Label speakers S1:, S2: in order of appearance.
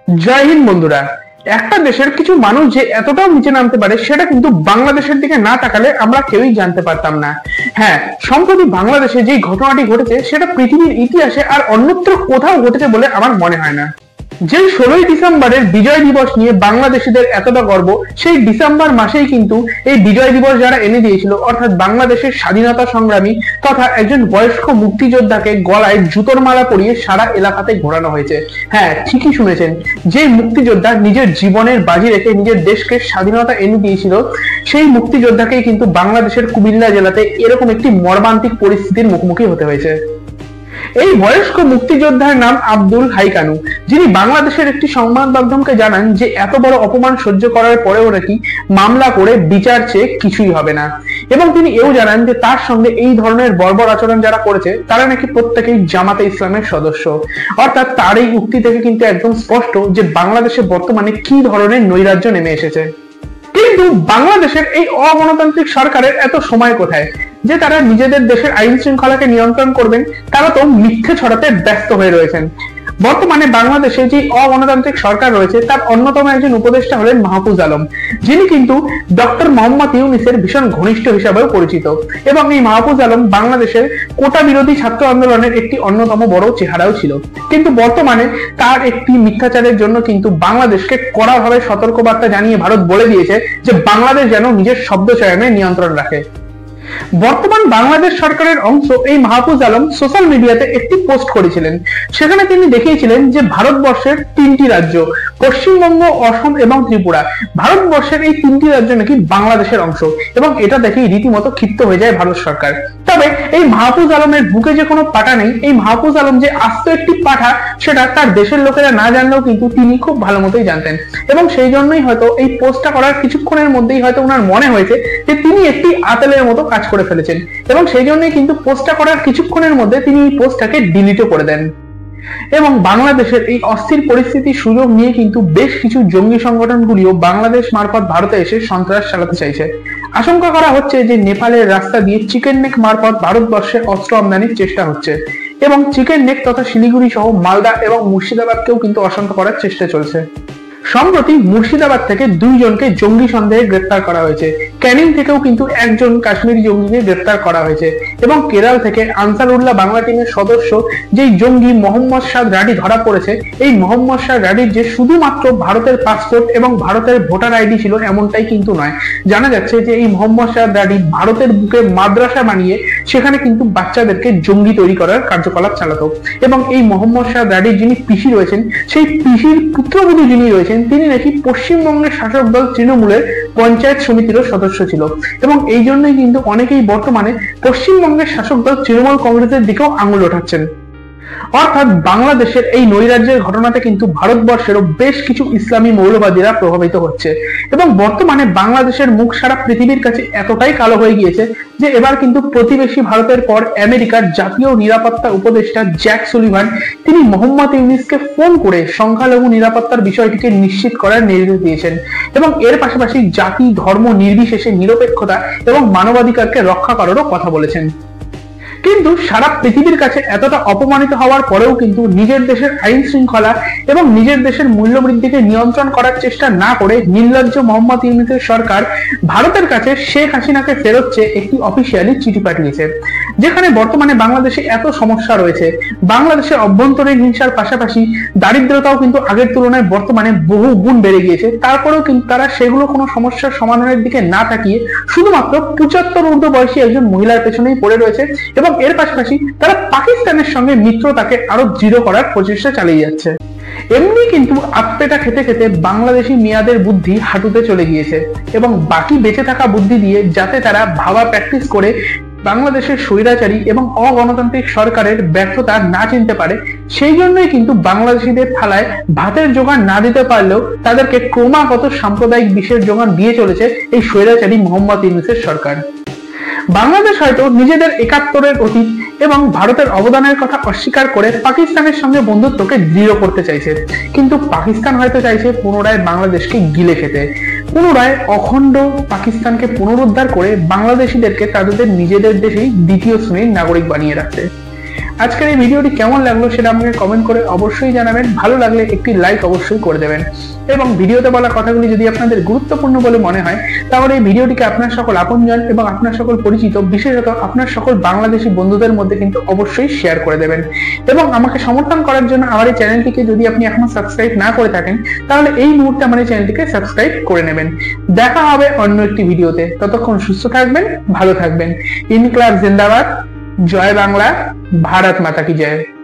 S1: জয় হিন্দ বন্ধুরা। একটা দেশের কিছু মানুষ যে এতটাও নিচে নামতে পারে সেটা কিন্তু বাংলাদেশের দিকে না তাকালে আমরা কেউই জানতে পারতাম না। হ্যাঁ, সম্প্রতি বাংলাদেশে যে ঘটনাটি ঘটেছে সেটা পৃথিবীর ইতিহাসে আর অন্যত্র কোথাও ঘটেছে বলে আমার মনে হয় না। যে 16ই ডিসেম্বরের বিজয় দিবস নিয়ে বাংলাদেশিদের এতটা গর্ব, সেই ডিসেম্বর মাসেই কিন্তু এই বিজয় দিবস যারা এনে দিয়েছিল, অর্থাৎ বাংলাদেশের স্বাধীনতা সংগ্রামী তথা একজন বয়স্ক মুক্তিযোদ্ধাকে গলায় জুতোর মালা পরিয়ে সারা এলাকাতে ঘোরানো হয়েছে। হ্যাঁ, ঠিকই শুনেছেন, যে মুক্তিযোদ্ধা নিজের জীবনের বাজি রেখে নিজের দেশকে স্বাধীনতা এনে দিয়েছিল, সেই মুক্তিযোদ্ধাকেই কিন্তু বাংলাদেশের কুমিল্লা জেলাতে এরকম একটি মর্মান্তিক পরিস্থিতির মুখোমুখি হতে হয়েছে। এই বয়স্ক মুক্তিযোদ্ধার নাম আব্দুল হাই কানু, যিনি বাংলাদেশের একটি সংবাদ মাধ্যমকে জানান যে এত বড় অপমান সহ্য করার পরেও নাকি মামলা করে বিচার চেয়ে কিছুই হবে না। এবং তিনি এও জানান যে তার সঙ্গে এই ধরনের বর্বর আচরণ যারা করেছে তারা নাকি প্রত্যেকেই জামাতে ইসলামের সদস্য। অর্থাৎ তার এই উক্তি থেকে কিন্তু একদম স্পষ্ট যে বাংলাদেশে বর্তমানে কি ধরনের নৈরাজ্য নেমে এসেছে। কিন্তু বাংলাদেশের এই অগণতান্ত্রিক সরকারের এত সময় কোথায় যে তারা নিজেদের দেশের আইন শৃঙ্খলাকে নিয়ন্ত্রণ করবেন? তারা তো মিথ্যে ছড়াতে ব্যস্ত হয়ে রয়েছেন। বর্তমানে বাংলাদেশে যে অগণতান্ত্রিক সরকার রয়েছে তার অন্যতম একজন উপদেষ্টা হলেন মাহফুজ আলম, যিনি কিন্তু ডক্টর মোহাম্মদ ইউনূসের ভীষণ ঘনিষ্ঠ হিসাবেও পরিচিত। এবং এই মাহফুজ আলম বাংলাদেশের কোটা বিরোধী ছাত্র আন্দোলনের একটি অন্যতম বড় চেহারাও ছিল। কিন্তু বর্তমানে তার একটি মিথ্যাচারের জন্য কিন্তু বাংলাদেশকে কড়াভাবে সতর্কবার্তা জানিয়ে ভারত বলে দিয়েছে যে বাংলাদেশ যেন নিজের শব্দ চয়নে নিয়ন্ত্রণ রাখে। বর্তমান বাংলাদেশ সরকারের অংশ এই মাহফুজ আলম সোশ্যাল মিডিয়াতে একটি পোস্ট করেছিলেন। সেখানে তিনি দেখিয়েছিলেন যে ভারতবর্ষের 3টি রাজ্য, পশ্চিমবঙ্গ, অসম এবং ত্রিপুরা, ভারতবর্ষের এই 3টি রাজ্য নাকি বাংলাদেশের অংশ। এবং এটা দেখেই রীতিমতো ক্ষিপ্ত হয়ে যায় ভারত সরকার। তবে এই মাহফুজ আলমের বুকে যে কোনো পাঠা নেই, এই মাহফুজ আলম যে আস্ত একটি পাঠা সেটা তার দেশের লোকেরা না জানলেও কিন্তু তিনি খুব ভালো মতোই জানতেন। এবং সেই জন্যই হয়তো এই পোস্টটা করার কিছুক্ষণের মধ্যেই হয়তো ওনার মনে হয়েছে যে তিনি একটি আতেলের মতো কাজ করে ফেলেছেন। এবং সেই জন্যই কিন্তু পোস্টটা করার কিছুক্ষণের মধ্যে তিনি এই পোস্টটাকে ডিলিটও করে দেন। এবং বাংলাদেশের এই অস্থির পরিস্থিতির সুযোগ নিয়ে কিন্তু বেশ কিছু জঙ্গি সংগঠনগুলিও বাংলাদেশ মারফত ভারতে এসে সন্ত্রাস চালাতে চাইছে। আশঙ্কা করা হচ্ছে যে নেপালের রাস্তা দিয়ে চিকেন নেক মারফত ভারতবর্ষে অস্ত্র আমদানির চেষ্টা হচ্ছে। এবং চিকেন নেক তথা শিলিগুড়ি সহ মালদা এবং মুর্শিদাবাদকেও কিন্তু আশঙ্কা করার চেষ্টা চলছে। সম্প্রতি মুর্শিদাবাদ থেকে 2 জনকে জঙ্গি সন্দেহে গ্রেফতার করা হয়েছে। ক্যানিং থেকেও কিন্তু একজন কাশ্মীরি জঙ্গিকে গ্রেফতার করা হয়েছে। এবং কেরল থেকে আনসারুল্লাহ বাংলা টিমের সদস্য যেই জঙ্গি মোহাম্মদ সাদ রাডি ধরা পড়েছে, এই মোহাম্মদ সাদ রাডির যে শুধুমাত্র ভারতের পাসপোর্ট এবং ভারতের ভোটার আইডি ছিল এমনটাই কিন্তু নয়। জানা যাচ্ছে যে এই মোহাম্মদ সাদ রাডি ভারতের বুকে মাদ্রাসা বানিয়ে সেখানে কিন্তু বাচ্চাদেরকে জঙ্গি তৈরি করার কার্যকলাপ চালাতো। এবং এই মোহাম্মদ সাদ রাডির যিনি পিসি রয়েছেন, সেই পিসির পুত্রবধূ যিনি রয়েছেন তিনি নাকি পশ্চিমবঙ্গের শাসক দল তৃণমূলের পঞ্চায়েত সমিতিরও সদস্য ছিল। এবং এই জন্যই কিন্তু অনেকেই বর্তমানে পশ্চিমবঙ্গের শাসক দল তৃণমূল কংগ্রেসের দিকেও আঙুল ওঠাচ্ছেন। অর্থাৎ বাংলাদেশের এই নৈরাজ্যের ঘটনাতে কিন্তু ভারতবর্ষেরও বেশ কিছু ইসলামী মৌলবাদীরা প্রভাবিত হচ্ছে। এবং বর্তমানে বাংলাদেশের মুখ সারা পৃথিবীর কাছে এতটাই কালো হয়ে গিয়েছে যে এবার কিন্তু প্রতিবেশী ভারতের পর আমেরিকার জাতীয় নিরাপত্তা উপদেষ্টা জ্যাক সুলিভান তিনি মোহাম্মদ ইউনূসকে ফোন করে সংখ্যালঘু নিরাপত্তার বিষয়টিকে নিশ্চিত করার নির্দেশ দিয়েছেন। এবং এর পাশাপাশি জাতি ধর্ম নির্বিশেষে নিরপেক্ষতা এবং মানবাধিকারকে রক্ষা করারও কথা বলেছেন। কিন্তু সারা পৃথিবীর কাছে এতটা অপমানিত হওয়ার পরেও কিন্তু নিজের দেশের আইন শৃঙ্খলা এবং নিজের দেশের মূল্যবৃদ্ধিকে নিয়ন্ত্রণ করার চেষ্টা না করে নির্লজ্জ মোহাম্মদ ইউনূসের সরকার ভারতের কাছে শেখ হাসিনাকে ফেরত চেয়ে একটি অফিসিয়ালি চিঠি পাঠিয়েছে। যেখানে বর্তমানে বাংলাদেশে এত সমস্যা রয়েছে, বাংলাদেশের অভ্যন্তরীণ হিংসার পাশাপাশি দারিদ্রতাও কিন্তু আগের তুলনায় বর্তমানে বহু গুণ বেড়ে গিয়েছে, তারপরেও কিন্তু তারা সেগুলো কোনো সমস্যার সমাধানের দিকে না তাকিয়ে শুধুমাত্র 75 ঊর্ধ্ব বয়সী একজন মহিলার পেছনেই পড়ে রয়েছে। এবং এর পাশাপাশি তারা পাকিস্তানের সঙ্গে মিত্রতাকে আরো দৃঢ় করার প্রচেষ্টা চালিয়ে যাচ্ছে। এমনি কিন্তু আপেটা খেতে খেতে বাংলাদেশি মিয়াদের বুদ্ধি হাঁটুতে চলে গিয়েছে। এবং বাকি বেঁচে থাকা বুদ্ধি দিয়ে যাতে তারা ভাবা প্র্যাকটিস করে বাংলাদেশের স্বৈরাচারী এবং অগণতান্ত্রিক সরকারের ব্যর্থতা না চিনতে পারে, সেই জন্যই কিন্তু বাংলাদেশিদের থালায় ভাতের জোগান না দিতে পারলেও তাদেরকে ক্রমাগত সাম্প্রদায়িক বিষের জোগান দিয়ে চলেছে এই স্বৈরাচারী মোহাম্মদ ইউনূসের সরকার। বাংলাদেশ হয়তো নিজেদের 71-এর অতীত এবং ভারতের অবদানের কথা অস্বীকার করে পাকিস্তানের সঙ্গে বন্ধুত্বকে দৃঢ় করতে চাইছে। কিন্তু পাকিস্তান হয়তো চাইছে পুনরায় বাংলাদেশকে গিলে খেতে, পুনরায় অখণ্ড পাকিস্তানকে পুনরুদ্ধার করে বাংলাদেশিদেরকে তাদের নিজেদের দেশেই দ্বিতীয় শ্রেণীর নাগরিক বানিয়ে রাখতে। আজকের এই ভিডিওটি কেমন লাগলো সেটা আমাকে কমেন্ট করে অবশ্যই জানাবেন। ভালো লাগলে একটি লাইক অবশ্যই করে দেবেন এবং ভিডিওতে বলা কথাগুলি যদি আপনাদের গুরুত্বপূর্ণ বলে মনে হয় তাহলে এই ভিডিওটিকে আপনার সকল আপনজন এবং আপনার সকল পরিচিত, বিশেষত আপনার সকল বাংলাদেশি বন্ধুদের মধ্যে কিন্তু অবশ্যই শেয়ার করে দেবেন। এবং আমাকে সমর্থন করার জন্য আমার এই চ্যানেলটিকে যদি আপনি এখনো সাবস্ক্রাইব না করে থাকেন তাহলে এই মুহূর্তে আমার এই চ্যানেলটিকে সাবস্ক্রাইব করে নেবেন। দেখা হবে অন্য একটি ভিডিওতে, ততক্ষণ সুস্থ থাকবেন, ভালো থাকবেন। ইনকলাব জিন্দাবাদ, জয় বাংলা, ভারত মাতা কি জয়।